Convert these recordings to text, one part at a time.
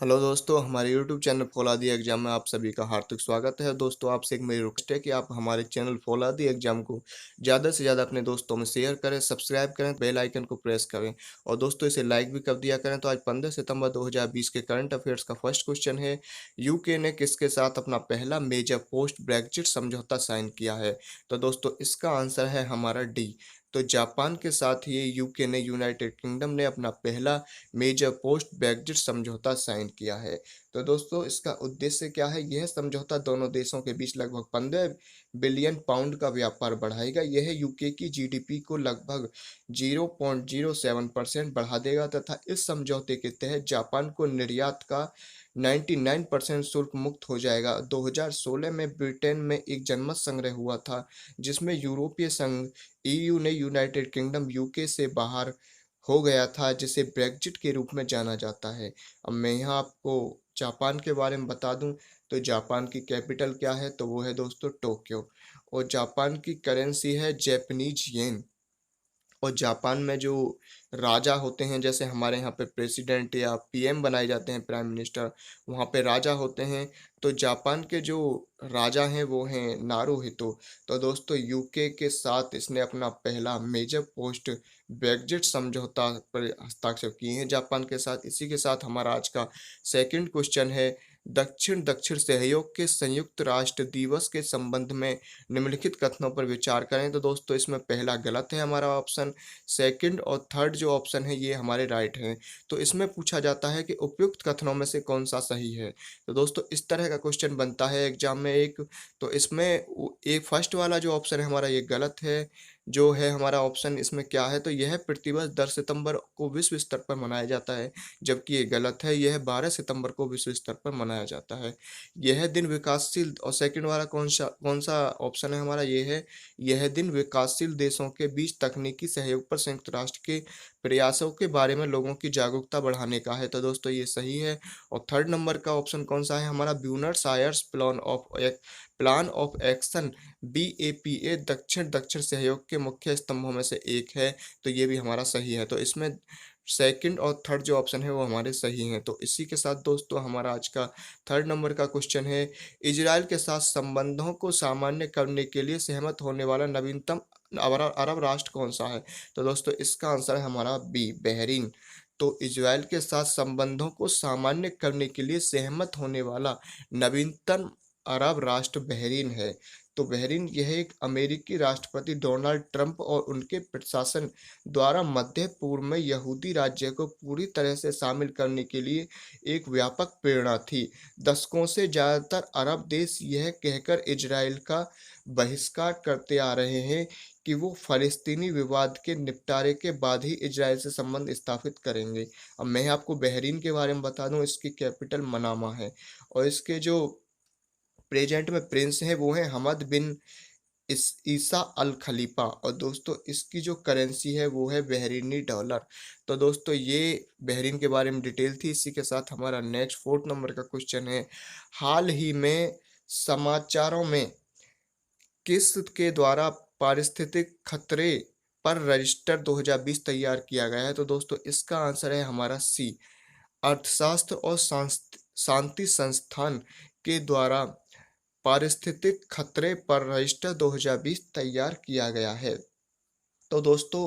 Hello दोस्तों, हमारे YouTube channel फौलादी exam में आप सभी का हार्दिक स्वागत है। दोस्तों, आपसे एक मेरी रिक्वेस्ट है कि आप हमारे चैनल फौलादी एग्जाम को ज़्यादा से ज़्यादा अपने दोस्तों में शेयर करें, सब्सक्राइब करें, बेल आइकन को प्रेस करें और दोस्तों इसे लाइक भी कर दिया करें। तो आज 15 सितंबर 2020 के करंट अफेयर्स का फर्स्ट क्वेश्चन है, यूके ने किसके साथ अपना पहला मेजर पोस्ट ब्रेक्जिट समझौता साइन किया है? तो दोस्तों इसका आंसर है हमारा डी। तो जापान के साथ ये यूके ने यूनाइटेड किंगडम ने अपना पहला मेजर पोस्ट ब्रेक्जिट समझौता साइन किया है। तो दोस्तों इसका उद्देश्य क्या है? यह समझौता दोनों देशों के बीच लगभग 15 बिलियन पाउंड का व्यापार बढ़ाएगा। यह यूके की जीडीपी को लगभग 0.07% बढ़ा देगा तथा इस समझौते के तहत जापान को निर्यात का 99% शुल्क मुक्त हो जाएगा। 2016 में ब्रिटेन में एक जनमत संग्रह हुआ था जिसमें यूरोपीय संघ ईयू ने यूनाइटेड किंगडम यूके से बाहर हो गया था, जिसे ब्रेक्जिट के रूप में जाना जाता है। अब मैं यहाँ आपको जापान के बारे में बता दूं तो जापान की कैपिटल क्या है? तो वो है दोस्तों टोक्यो। और जापान की करेंसी है जैपनीज येन। और जापान में जो राजा होते हैं, जैसे हमारे यहाँ पे प्रेसिडेंट या पीएम बनाए जाते हैं, प्राइम मिनिस्टर, वहाँ पे राजा होते हैं। तो जापान के जो राजा हैं वो हैं नारुहितो। तो दोस्तों यूके के साथ इसने अपना पहला मेजर पोस्ट ब्रेक्जिट समझौता पर हस्ताक्षर किए हैं जापान के साथ। इसी के साथ हमारा आज का सेकंड क्वेश्चन है, दक्षिण दक्षिण सहयोग के संयुक्त राष्ट्र दिवस के संबंध में निम्नलिखित कथनों पर विचार करें। तो दोस्तों इसमें पहला गलत है हमारा ऑप्शन, सेकंड और थर्ड जो ऑप्शन है ये हमारे राइट हैं। तो इसमें पूछा जाता है कि उपयुक्त कथनों में से कौन सा सही है। तो दोस्तों इस तरह का क्वेश्चन बनता है एग्जाम में एक। तो इसमें एक फर्स्ट वाला जो ऑप्शन है हमारा ये गलत है। जो है हमारा ऑप्शन इसमें क्या है? तो यह प्रतिवर्ष 10 सितंबर को विश्व स्तर पर मनाया जाता है, जबकि ये गलत है, यह 12 सितंबर को विश्व स्तर पर मनाया जाता है। यह दिन विकासशील, और सेकंड वाला कौन सा ऑप्शन है हमारा? ये है, यह दिन विकासशील देशों के बीच तकनीकी सहयोग पर संयुक्त राष्ट्र के प्रयासों के बारे में लोगों की जागरूकता बढ़ाने का है। तो दोस्तों ये सही है। और थर्ड नंबर का ऑप्शन कौन सा है हमारा? Buenos Aires plan of action, BAPA दक्षिण दक्षिण सहयोग के मुख्य स्तंभों में से एक है। तो ये भी हमारा सही है। तो इसमें सेकंड और थर्ड जो ऑप्शन है वो हमारे सही हैं। तो इसी के साथ दोस्तों हमारा आज का थर्ड नंबर का क्वेश्चन है, इजराइल के साथ संबंधों को सामान्य करने के लिए सहमत होने वाला नवीनतम अरब राष्ट्र कौन सा है? तो दोस्तों इसका आंसर है हमारा बी, बहरीन। तो इजराइल के साथ संबंधों को सामान्य करने के लिए सहमत होने वाला नवीनतम अरब राष्ट्र बहरीन है। तो बहरीन यह एक अमेरिकी राष्ट्रपति डोनाल्ड ट्रंप और उनके प्रशासन द्वारा मध्य पूर्व में यहूदी राज्य को पूरी तरह से शामिल करने के लिए एक व्यापक प्रेरणा थी। दशकों से ज़्यादातर अरब देश यह कहकर इजराइल का बहिष्कार करते आ रहे हैं कि वो फ़लस्तीनी विवाद के निपटारे के बाद ही इजराइल से संबंध स्थापित करेंगे। अब मैं आपको बहरीन के बारे में बता दूं, इसकी कैपिटल मनामा है और इसके जो प्रेजेंट में प्रिंस हैं वो हैं हमद बिन इस ईसा अल खलीफा। और दोस्तों इसकी जो करेंसी है वो है बहरीनी डॉलर। तो दोस्तों ये बहरीन के बारे में डिटेल थी। इसी के साथ हमारा नेक्स्ट फोर्थ नंबर का क्वेश्चन है, हाल ही में समाचारों में किस के द्वारा पारिस्थितिक खतरे पर रजिस्टर 2020 तैयार किया गया है? तो दोस्तों इसका आंसर है हमारा सी, अर्थशास्त्र और शांति संस्थान के द्वारा पारिस्थितिक खतरे पर रजिस्टर 2020 तैयार किया गया है। तो दोस्तों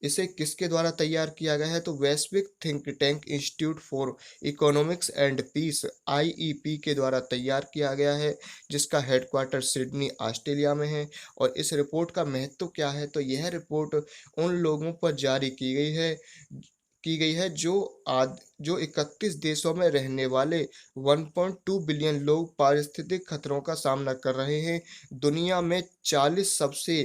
इसे किसके द्वारा तैयार किया गया है? तो वैश्विक think tank institute for economics and peace, IEP के द्वारा तैयार किया गया है, जिसका हेडक्वार्टर सिडनी ऑस्ट्रेलिया में है। और इस रिपोर्ट का महत्व क्या है? तो यह रिपोर्ट उन लोगों पर जारी की गई है जो 31 देशों में रहने वाले 1.2 बिलियन लोग पारिस्थितिक खतरों का सामना कर रहे हैं। दुनिया में 40 सबसे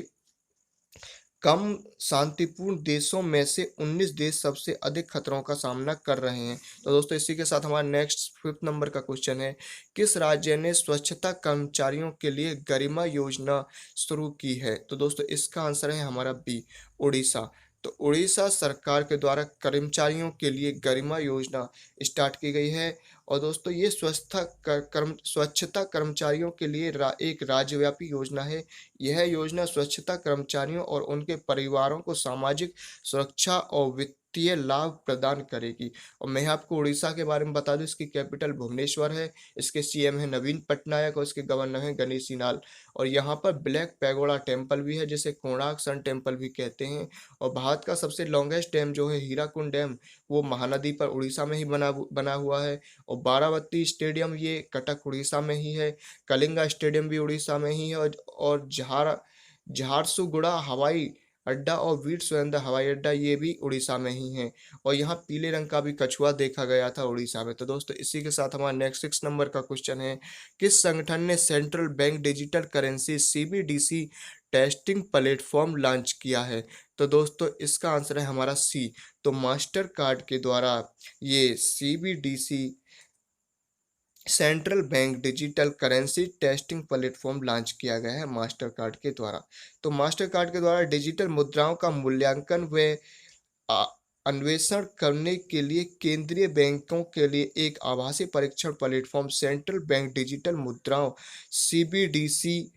कम शांतिपूर्ण देशों में से 19 देश सबसे अधिक खतरों का सामना कर रहे हैं। तो दोस्तों इसी के साथ हमारा नेक्स्ट फिफ्थ नंबर का क्वेश्चन है, किस राज्य ने स्वच्छता कर्मचारियों के लिए गरिमा योजना शुरू की है? तो दोस्तों इसका आंसर है हमारा बी, उड़ीसा। तो उड़ीसा सरकार के द्वारा कर्मचारियों के लिए गरिमा योजना स्टार्ट की गई है। और दोस्तों ये स्वच्छता कर्मचारियों के लिए एक राज्यव्यापी योजना है। यह योजना स्वच्छता कर्मचारियों और उनके परिवारों को सामाजिक सुरक्षा और वित्तीय लाभ प्रदान करेगी। और मैं आपको उड़ीसा के बारे में बता दूं, इसकी कैपिटल भुवनेश्वर है, इसके सीएम है नवीन पटनायक और इसके गवर्नर हैं गणेशी लाल। और यहाँ पर ब्लैक पैगोडा टेम्पल भी है, जिसे कोणार्क सन टेम्पल भी कहते हैं। और भारत का सबसे लॉन्गेस्ट डैम जो है हीराकुंड डैम, वो महानदी पर उड़ीसा में ही बना हुआ है। और बारावती स्टेडियम ये कटक उड़ीसा में ही है। कलिंगा स्टेडियम भी उड़ीसा में ही है। और झारसुगुड़ा हवाई अड्डा और वीर सुरेंद्र हवाई अड्डा ये भी उड़ीसा में ही है। और यहाँ पीले रंग का भी कछुआ देखा गया था उड़ीसा में। तो दोस्तों इसी के साथ हमारा नेक्स्ट 6 नंबर का क्वेश्चन है, किस संगठन ने central bank digital currency CBDC testing platform launch किया है? तो दोस्तों इसका आंसर है हमारा सी। तो मास्टर कार्ड के द्वारा ये CBDC central bank digital currency testing platform launch किया गया है मास्टर कार्ड के द्वारा। तो मास्टर कार्ड के द्वारा डिजिटल मुद्राओं का मूल्यांकन व आ- अन्वेषण करने के लिए केंद्रीय बैंकों के लिए एक आभासी परीक्षण प्लेटफॉर्म सेंट्रल बैंक डिजिटल मुद्राओं सीबीडीसी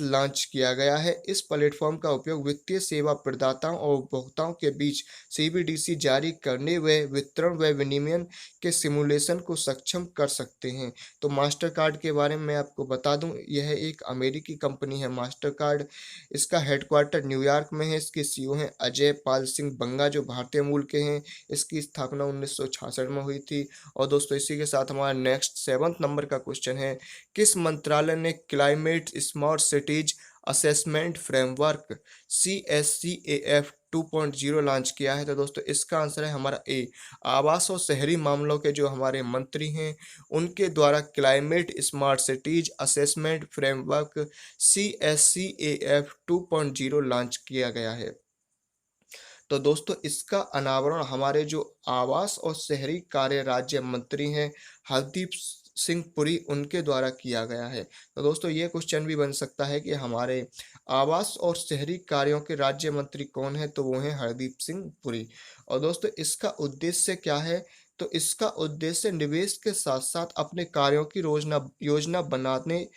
लॉन्च किया गया है। इस प्लेटफॉर्म का उपयोग वित्तीय सेवा प्रदाताओं और उपभोक्ताओं के बीच सीबीडीसी जारी करने व वितरण व विनिमय के सिमुलेशन को सक्षम कर सकते हैं। तो मास्टर कार्ड के बारे में मैं आपको बता दूं, यह एक अमेरिकी कंपनी है मास्टर कार्ड। इसका हेडक्वार्टर न्यूयॉर्क में है। इसके सीईओ हैं अजय पाल सिंह बंगा, जो भारतीय मूल के हैं। इसकी स्थापना 1966 में हुई थी। और दोस्तों इसी के साथ हमारा नेक्स्ट 7 नंबर का क्वेश्चन है, किस मंत्रालय ने climate smart cities assessment framework CSCAF 2.0 launch किया है? तो दोस्तों इसका आंसर है हमारा ए। आवास और शहरी मामलों के जो हमारे मंत्री हैं, उनके द्वारा climate smart cities assessment framework CSCAF 2.0 launch किया गया है। तो दोस्तों इसका अनावरण हमारे जो आवास और शहरी कार्य राज्य मंत्री हैं हरदीप सिंह पुरी, उनके द्वारा किया गया है। तो दोस्तों ये क्वेश्चन भी बन सकता है कि हमारे आवास और शहरी कार्यों के राज्य मंत्री कौन है? तो वो हैं हरदीप सिंह पुरी। और दोस्तों इसका उद्देश्य क्या है? तो इसका उद्देश्य निवेश के साथ साथ अपने कार्यों की योजना योजना बनाने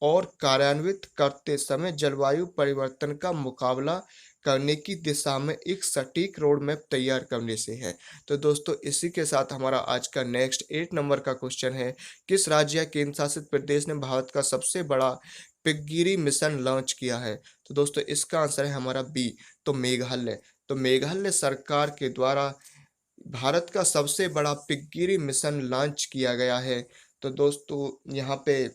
और कार्यान्वित करते समय जलवायु परिवर्तन का मुकाबला करने की दिशा में एक सटीक रोड मैप तैयार करने से है। तो दोस्तों इसी के साथ हमारा आज का नेक्स्ट 8 नंबर का क्वेश्चन है, किस राज्य या केंद्र शासित प्रदेश ने भारत का सबसे बड़ा पिगगिरी मिशन लॉन्च किया है? तो दोस्तों इसका आंसर है हमारा बी। तो मेघालय। तो मेघालय सरकार के द्वारा भारत का सबसे बड़ा पिगगिरी मिशन लॉन्च किया गया है। तो दोस्तों यहाँ पे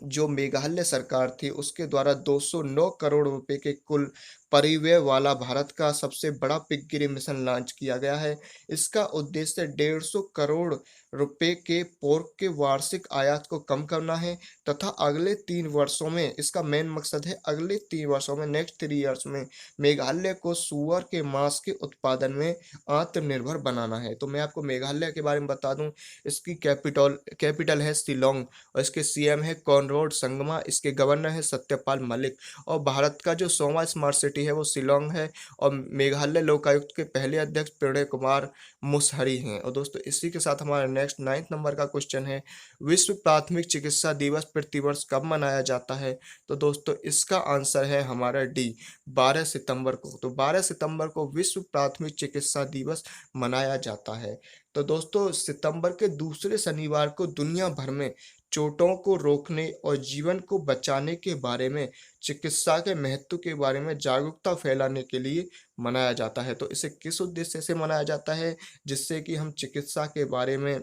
जो मेघालय सरकार थी उसके द्वारा 209 करोड़ रुपए के कुल परिव्यय वाला भारत का सबसे बड़ा पिगगिरी मिशन लॉन्च किया गया है। इसका उद्देश्य 150 करोड़ रुपए के पोर्क के वार्षिक आयात को कम करना है तथा अगले 3 वर्षों में, इसका मेन मकसद है अगले 3 वर्षों में, नेक्स्ट 3 ईयर्स में मेघालय को सुअर के मांस के उत्पादन में आत्मनिर्भर बनाना है। तो मैं आपको मेघालय के बारे में बता दूं, इसकी कैपिटल है शिलोंग और इसके सीएम है कॉनराड संगमा, इसके गवर्नर है सत्यपाल मलिक। और भारत का जो 100वां स्मार्ट सिटी है वो शिलोंग है। और मेघालय लोकायुक्त के पहले अध्यक्ष प्रणय कुमार मुसहरी हैं। और दोस्तों इसी के साथ हमारा नेक्स्ट 9 नंबर का क्वेश्चन है, विश्व प्राथमिक चिकित्सा दिवस प्रतिवर्ष कब मनाया जाता है? तो दोस्तों इसका आंसर है हमारा डी, 12 सितंबर को। तो 12 सितंबर को विश्व प्राथमिक चिकित्सा दिवस मनाया जाता है। तो दोस्तों सितंबर के दूसरे शनिवार को दुनिया भर में चोटों को रोकने और जीवन को बचाने के बारे में, चिकित्सा के महत्व के बारे में जागरूकता फैलाने के लिए मनाया जाता है। तो इसे किस उद्देश्य से मनाया जाता है? जिससे कि हम चिकित्सा के बारे में,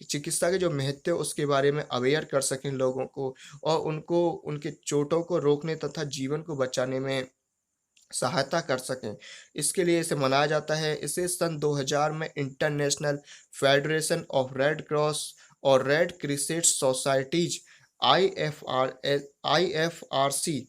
चिकित्सा के जो महत्व है उसके बारे में अवेयर कर सकें लोगों को, और उनको उनके चोटों को रोकने तथा जीवन को बचाने में सहायता कर सकें। इसके लिए इसे मनाया जाता है। इसे सन 2000 में international federation of red cross और रेड क्रिसेंट सोसाइटीज IFRC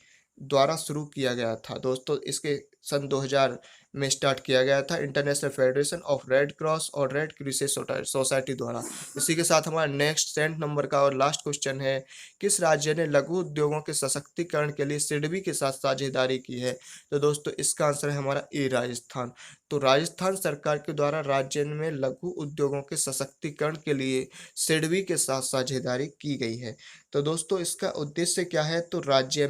द्वारा शुरू किया गया था। दोस्तों इसके सन 2000 में स्टार्ट किया गया था, international federation of red cross और रेड क्रिसेंट सोसाइटी द्वारा। इसी के साथ हमारा नेक्स्ट 10 नंबर का और लास्ट क्वेश्चन है, किस राज्य ने लघु उद्योगों के सशक्तिकरण के लिए सिडबी के साथ साझेदारी की है? तो दोस्तों इसका आंसर है हमारा ए, राजस्थान। तो राजस्थान सरकार के द्वारा राज्य में लघु उद्योगों के सशक्तिकरण के लिए सिडबी के साथ साझेदारी की गई है। तो दोस्तों इसका उद्देश्य क्या है? तो राज्य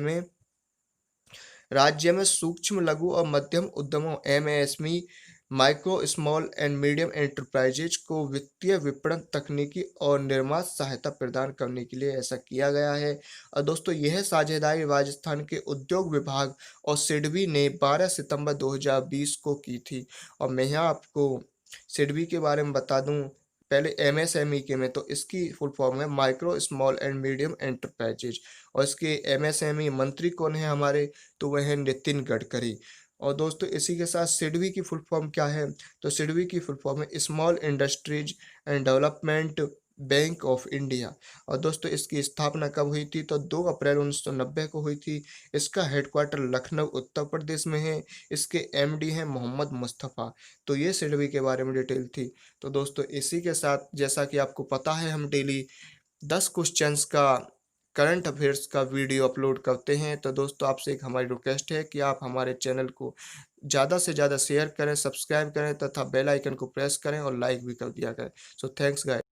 में सूक्ष्म लघु और मध्यम उद्यमों MSME, micro small and medium enterprises को वित्तीय विपणन, तकनीकी और निर्माण सहायता प्रदान करने के लिए ऐसा किया गया है। और दोस्तों यह साझेदारी राजस्थान के उद्योग विभाग और सिडबी ने 12 सितंबर 2020 को की थी। और मैं यहाँ आपको सिडबी के बारे में बता दूं, पहले एमएसएमई के में, तो इसकी फुल फॉर्म है micro small and medium enterprises. और इसके एमएसएमई मंत्री कौन है हमारे? तो वह है नितिन गडकरी। और दोस्तों इसी के साथ सिडबी की फुल फॉर्म क्या है? तो सिडबी की फुल फॉर्म है small industries and development bank of India. और दोस्तों इसकी स्थापना कब हुई थी? तो 2 अप्रैल 1990 को हुई थी। इसका हेडक्वार्टर लखनऊ उत्तर प्रदेश में है। इसके एमडी हैं मोहम्मद मुस्तफ़ा। तो ये सिडबी के बारे में डिटेल थी। तो दोस्तों इसी के साथ, जैसा कि आपको पता है, हम डेली 10 क्वेश्चंस का करंट अफेयर्स का वीडियो अपलोड करते हैं। तो दोस्तों आपसे एक हमारी रिक्वेस्ट है कि आप हमारे चैनल को ज़्यादा से ज़्यादा शेयर करें, सब्सक्राइब करें तथा बेल आइकन को प्रेस करें और लाइक भी कर दिया करें। So thanks guys.